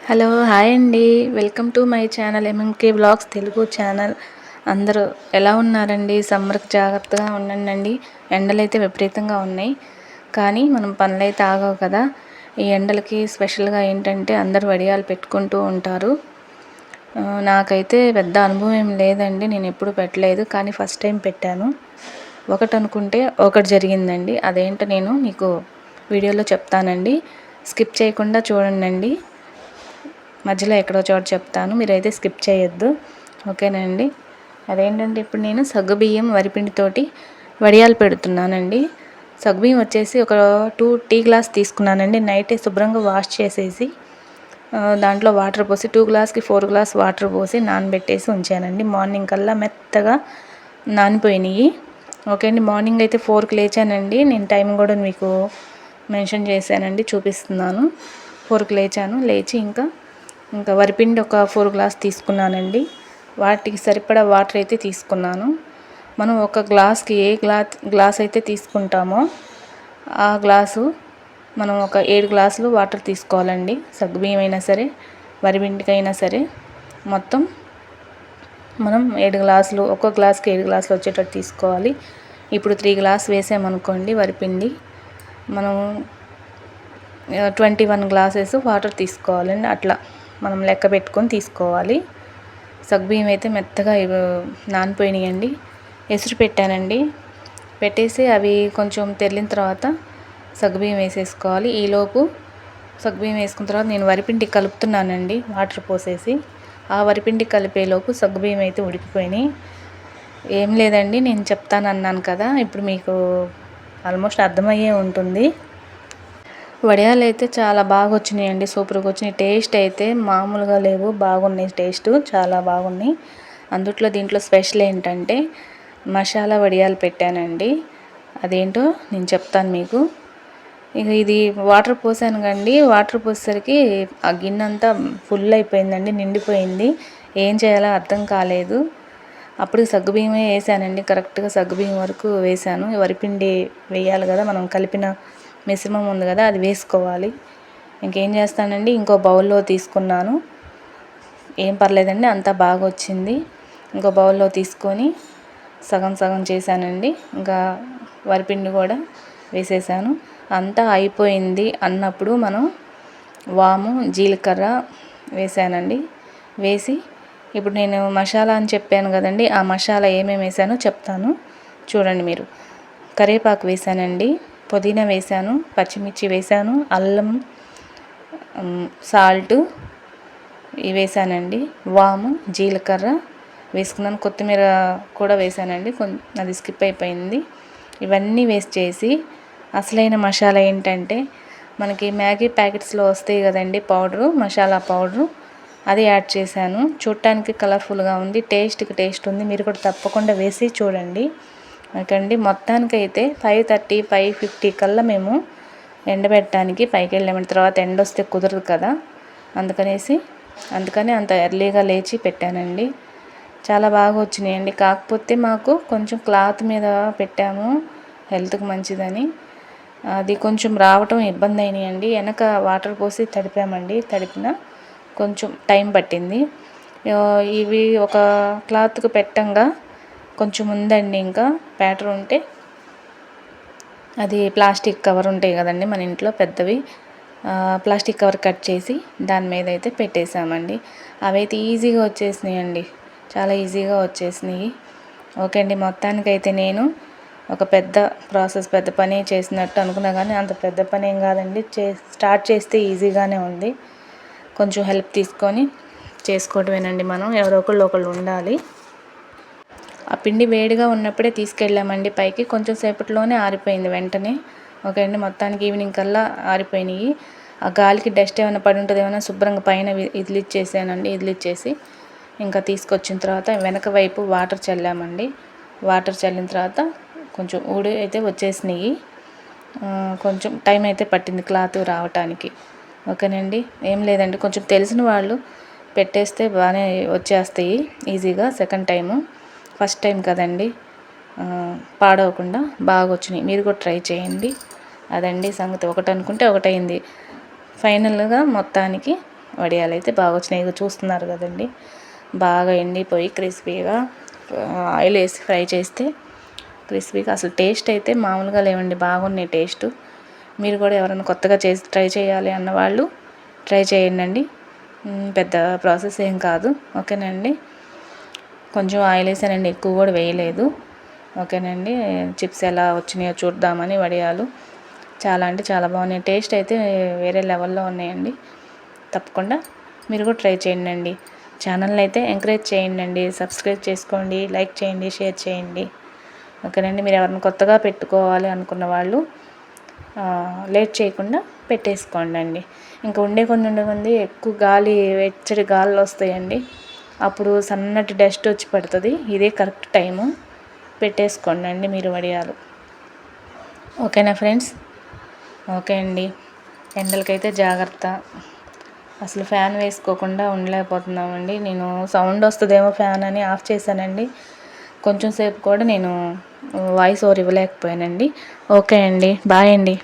Hello hi అండి. Welcome to my channel MMK vlogs Telugu channel. అందరూ ఎలా ఉన్నారండి? సమ్మర్కి జాగ్రత్తగా ఉండండి. ఎండలైతే విపరీతంగా ఉన్నాయి, కానీ మనం పనులైతే ఆగవు కదా. ఈ ఎండలకి స్పెషల్గా ఏంటంటే అందరూ వడియాలు పెట్టుకుంటూ ఉంటారు. నాకైతే పెద్ద అనుభవం ఏం లేదండి, నేను ఎప్పుడు పెట్టలేదు, కానీ ఫస్ట్ టైం పెట్టాను. ఒకటి అనుకుంటే ఒకటి జరిగిందండి. అదేంటో నేను మీకు వీడియోలో చెప్తానండి. స్కిప్ చేయకుండా చూడండి. మధ్యలో ఎక్కడో చోట చెప్తాను, మీరైతే స్కిప్ చేయొద్దు, ఓకేనండి. అదేంటంటే ఇప్పుడు నేను సగ్గుబియ్యం వరిపిండితోటి వడియాలు పెడుతున్నానండి. సగ్గుబియ్యం వచ్చేసి ఒక 2 టీ గ్లాస్ తీసుకున్నానండి. నైటే శుభ్రంగా వాష్ చేసేసి దాంట్లో వాటర్ పోసి 2 గ్లాస్కి 4 గ్లాస్ వాటర్ పోసి నానబెట్టేసి ఉంచానండి. మార్నింగ్ కల్లా మెత్తగా నానిపోయినాయి. ఓకే అండి. మార్నింగ్ అయితే 4కి లేచానండి. నేను టైం కూడా మీకు మెన్షన్ చేశానండి, చూపిస్తున్నాను. 4కి లేచి ఇంకా వరిపిండి ఒక 4 గ్లాస్ తీసుకున్నానండి. వాటికి సరిపడా వాటర్ అయితే తీసుకున్నాను. మనం ఒక గ్లాస్కి ఏ గ్లాస్ అయితే తీసుకుంటామో ఆ గ్లాసు మనం ఒక 7 గ్లాసులు వాటర్ తీసుకోవాలండి. సగ్గుబియ్యం అయినా సరే, వరిపిండికైనా సరే, మొత్తం మనం 7 గ్లాసులు, ఒక్కో గ్లాస్కి 7 గ్లాసులు వచ్చేటట్టు తీసుకోవాలి. ఇప్పుడు 3 గ్లాస్ వేసామనుకోండి వరిపిండి, మనం 21 గ్లాసెస్ వాటర్ తీసుకోవాలండి. అట్లా మనం లెక్క పెట్టుకొని తీసుకోవాలి. సగ్గుబియ్యం అయితే మెత్తగా నానిపోయినాయండి. ఎసురు పెట్టానండి. పెట్టేసి అవి కొంచెం తెరిలిన తర్వాత సగ్గుబియ్యం వేసేసుకోవాలి. ఈలోపు సగ్గుబియ్యం వేసుకున్న తర్వాత నేను వరిపిండి కలుపుతున్నానండి, వాటర్ పోసేసి. ఆ వరిపిండి కలిపేలోపు సగ్గుబియ్యం అయితే ఉడికిపోయినాయి. ఏం లేదండి, నేను చెప్తానన్నాను కదా, ఇప్పుడు మీకు ఆల్మోస్ట్ అర్థమయ్యే ఉంటుంది. వడియాలు అయితే చాలా బాగా వచ్చినాయండి, సూపర్గా వచ్చినాయి. టేస్ట్ అయితే మామూలుగా లేవు, బాగున్నాయి, టేస్ట్ చాలా బాగున్నాయి. దీంట్లో స్పెషల్ ఏంటంటే మసాలా వడియాలు పెట్టానండి. అదేంటో నేను చెప్తాను మీకు. ఇక ఇది వాటర్ పోసాను కండి, వాటర్ పోసేసరికి ఆ గిన్నె అంతా ఫుల్ అయిపోయిందండి, నిండిపోయింది. ఏం చేయాలో అర్థం కాలేదు. అప్పుడు సగ్గుబియ్యమే వేసానండి, కరెక్ట్గా సగ్గుబియ్యం వరకు వేసాను. వరిపిండి వేయాలి కదా, మనం కలిపిన మిశ్రమం ఉంది కదా, అది వేసుకోవాలి. ఇంకేం చేస్తానండి, ఇంకో బౌల్లో తీసుకున్నాను. ఏం పర్లేదండి, అంతా బాగా వచ్చింది. ఇంకో బౌల్లో తీసుకొని సగం సగం చేశానండి. ఇంకా వరిపిండి కూడా వేసేసాను. అంతా అయిపోయింది అన్నప్పుడు మనం వాము, జీలకర్ర వేసానండి. వేసి ఇప్పుడు నేను మసాలా అని చెప్పాను కదండి, ఆ మసాలా ఏమేమి వేసానో చెప్తాను, చూడండి మీరు. కరివేపాకు వేసానండి, పుదీనా వేసాను, పచ్చిమిర్చి వేసాను, అల్లం, సాల్ట్ ఇవి వేసానండి. వాము, జీలకర్ర వేసుకున్నాను, కొత్తిమీర కూడా వేసానండి, అది స్కిప్ అయిపోయింది. ఇవన్నీ వేసి చేసి అసలైన మసాలా ఏంటంటే మనకి మ్యాగీ ప్యాకెట్స్లో వస్తాయి కదండి పౌడరు, మసాలా పౌడరు, అది యాడ్ చేశాను. చూడటానికి కలర్ఫుల్గా ఉంది, టేస్ట్కి టేస్ట్ ఉంది. మీరు కూడా తప్పకుండా వేసి చూడండి. ఓకేండి. మొత్తానికైతే 5:30, 5:50 కల్లా మేము ఎండబెట్టడానికి పైకి వెళ్ళామండి. తర్వాత ఎండ వస్తే కుదరదు కదా, అందుకని అంత ఎర్లీగా లేచి పెట్టానండి. చాలా బాగా వచ్చినాయండి. కాకపోతే మాకు కొంచెం క్లాత్ మీద పెట్టాము, హెల్త్కి మంచిదని. అది కొంచెం రావటం ఇబ్బంది అయినాయండి. వెనక వాటర్ పోసి తడిపామండి, తడిపిన కొంచెం టైం పట్టింది. ఇవి ఒక క్లాత్కి పెట్టంగా కొంచెం ఉందండి, ఇంకా ప్యాటర్ ఉంటే అది ప్లాస్టిక్ కవర్ ఉంటాయి కదండి మన ఇంట్లో పెద్దవి, ప్లాస్టిక్ కవర్ కట్ చేసి దాని మీద అయితే పెట్టేసామండి. అవైతే ఈజీగా వచ్చేసినాయండి, చాలా ఈజీగా వచ్చేసినాయి. ఓకే అండి. మొత్తానికైతే నేను ఒక పెద్ద ప్రాసెస్, పెద్ద పని చేసినట్టు అనుకున్నా, కానీ అంత పెద్ద పని ఏం కాదండి. స్టార్ట్ చేస్తే ఈజీగానే ఉంది. కొంచెం హెల్ప్ తీసుకొని చేసుకోవటమేనండి. మనం ఎవరో ఒకళ్ళు ఉండాలి. ఆ పిండి వేడిగా ఉన్నప్పుడే తీసుకెళ్ళామండి పైకి, కొంచెం సేపట్లోనే ఆరిపోయింది వెంటనే. ఓకే అండి. మొత్తానికి ఈవినింగ్ కల్లా ఆరిపోయినాయి. ఆ గాలికి డస్ట్ ఏమైనా పడి ఉంటుంది, ఏమైనా శుభ్రంగా పైన ఇదిలిచ్చేసి ఇంకా తీసుకొచ్చిన తర్వాత వెనక వైపు వాటర్ చల్లామండి. వాటర్ చల్లిన తర్వాత కొంచెం ఊడి అయితే వచ్చేసినాయి. కొంచెం టైం అయితే పట్టింది క్లాత్ రావటానికి. ఓకేనండి. ఏం లేదండి, కొంచెం తెలిసిన వాళ్ళు పెట్టేస్తే బాగానే వచ్చేస్తాయి ఈజీగా. సెకండ్ టైము, ఫస్ట్ టైం కదండి, పాడవకుండా బాగా వచ్చినాయి. మీరు కూడా ట్రై చేయండి. అదండి సంగతి. ఒకటి అనుకుంటే ఒకటైంది. ఫైనల్గా మొత్తానికి వడియాలు అయితే బాగా వచ్చినాయి. ఇక చూస్తున్నారు కదండి, బాగా ఎండిపోయి క్రిస్పీగా ఆయిల్ వేసి ఫ్రై చేస్తే క్రిస్పీగా, అసలు టేస్ట్ అయితే మామూలుగా లేవండి, బాగున్నాయి టేస్ట్. మీరు కూడా ఎవరైనా కొత్తగా ట్రై చేయాలి అన్న వాళ్ళు ట్రై చేయండి. పెద్ద ప్రాసెస్ ఏం కాదు. ఓకేనండి, కొంచెం ఆయిల్ వేసానండి, ఎక్కువ కూడా వేయలేదు. ఓకేనండి, చిప్స్ ఎలా వచ్చినాయో చూద్దామని వడియాలు చాలా అంటే చాలా బాగున్నాయి. టేస్ట్ అయితే వేరే లెవెల్లో ఉన్నాయండి. తప్పకుండా మీరు కూడా ట్రై చేయండి. ఛానల్ని అయితే ఎంకరేజ్ చేయండి, సబ్స్క్రైబ్ చేసుకోండి, లైక్ చేయండి, షేర్ చేయండి. ఓకేనండి, మీరు ఎవరైనా కొత్తగా పెట్టుకోవాలి అనుకున్న వాళ్ళు లేట్ చేయకుండా పెట్టేసుకోండి. ఇంకా ఉండే కొంది ఎక్కువ గాలి, వెచ్చటి గాలులు వస్తాయండి, అప్పుడు సన్నటి డస్ట్ వచ్చి పడుతుంది. ఇదే కరెక్ట్ టైము, పెట్టేసుకోండి మీరు వడియాలు. ఓకేనా ఫ్రెండ్స్? ఓకే అండి, ఎండలకైతే జాగ్రత్త. అసలు ఫ్యాన్ వేసుకోకుండా ఉండలేకపోతున్నామండి. నేను సౌండ్ వస్తుందేమో ఫ్యాన్ అని ఆఫ్ చేశానండి. కొంచెం సేపు కూడా నేను వాయిస్ ఓవర్ ఇవ్వలేకపోయానండి. ఓకే అండి, బాయ్ అండి.